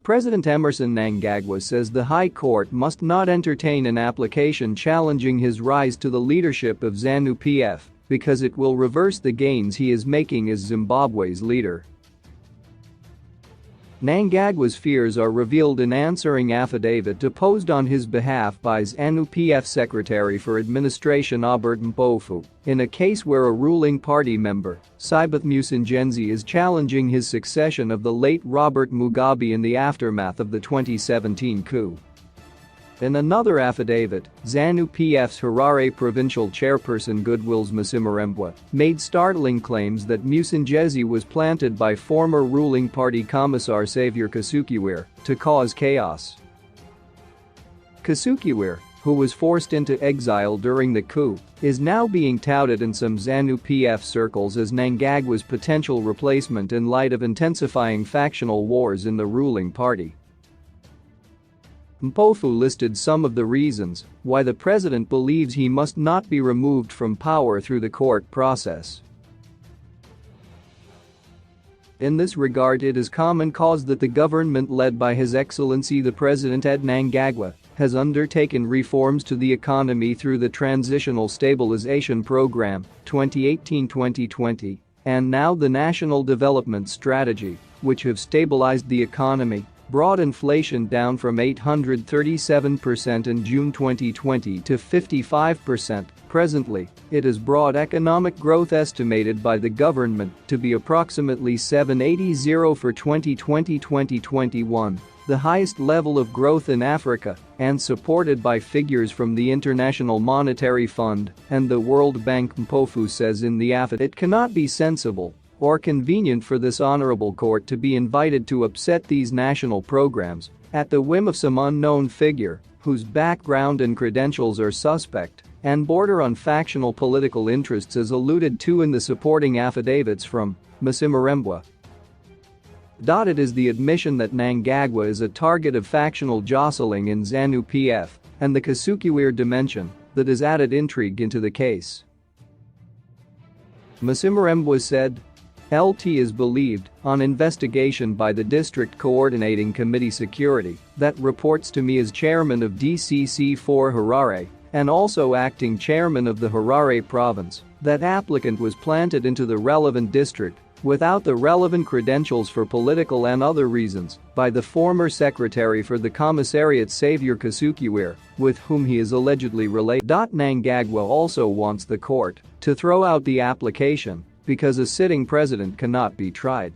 President Emerson Mnangagwa says the High Court must not entertain an application challenging his rise to the leadership of ZANU-PF because it will reverse the gains he is making as Zimbabwe's leader. Mnangagwa's fears are revealed in answering affidavit deposed on his behalf by ZANU-PF Secretary for Administration Albert Mpofu in a case where a ruling party member, Sibath Musingenzi, is challenging his succession of the late Robert Mugabe in the aftermath of the 2017 coup. In another affidavit, ZANU-PF's Harare provincial chairperson Goodwill's Masimarembwa made startling claims that Musingenzi was planted by former ruling party Commissar Xavier Kasukuwere to cause chaos. Kasukuwere, who was forced into exile during the coup, is now being touted in some ZANU-PF circles as Mnangagwa's potential replacement in light of intensifying factional wars in the ruling party. Mpofu listed some of the reasons why the president believes he must not be removed from power through the court process. In this regard, it is common cause that the government led by His Excellency the President Ed Mnangagwa has undertaken reforms to the economy through the Transitional Stabilization Program 2018-2020 and now the National Development Strategy, which have stabilized the economy, brought inflation down from 837% in June 2020 to 55%. Presently, it has brought economic growth estimated by the government to be approximately 780 for 2020-2021, the highest level of growth in Africa, and supported by figures from the International Monetary Fund and the World Bank. Mpofu says in the affidavit it cannot be sensible or convenient for this honorable court to be invited to upset these national programs at the whim of some unknown figure whose background and credentials are suspect and border on factional political interests as alluded to in the supporting affidavits from Masimarembwa. It is the admission that Mnangagwa is a target of factional jostling in ZANU-PF and the Kasukuwere dimension that has added intrigue into the case. Masimarembwa said, LT is believed, on investigation by the District Coordinating Committee Security, that reports to me as chairman of DCC4 Harare and also acting chairman of the Harare province, that applicant was planted into the relevant district without the relevant credentials for political and other reasons by the former secretary for the commissariat Xavier Kasukuwere, with whom he is allegedly related. Mnangagwa also wants the court to throw out the application because a sitting president cannot be tried.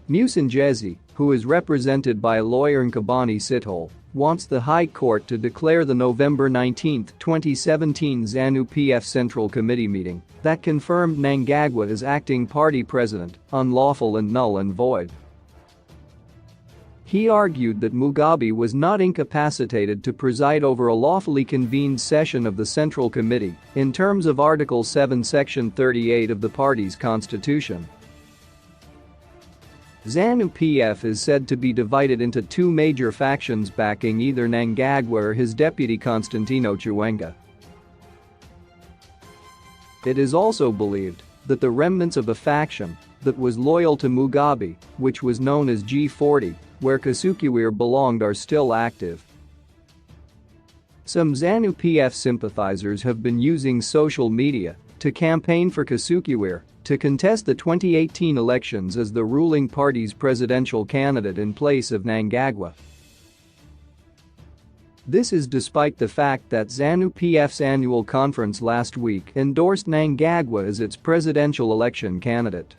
Musingenzi, who is represented by lawyer Nkabani Sithole, wants the High Court to declare the November 19, 2017 ZANU-PF Central Committee meeting that confirmed Mnangagwa as acting party president unlawful and null and void. He argued that Mugabe was not incapacitated to preside over a lawfully convened session of the Central Committee in terms of Article 7 Section 38 of the party's constitution. ZANU-PF is said to be divided into two major factions backing either Mnangagwa or his deputy Constantino Chiwenga. It is also believed that the remnants of a faction that was loyal to Mugabe, which was known as G40, where Kasukuwere belonged, are still active. Some ZANU-PF sympathizers have been using social media to campaign for Kasukuwere to contest the 2018 elections as the ruling party's presidential candidate in place of Mnangagwa. This is despite the fact that ZANU-PF's annual conference last week endorsed Mnangagwa as its presidential election candidate.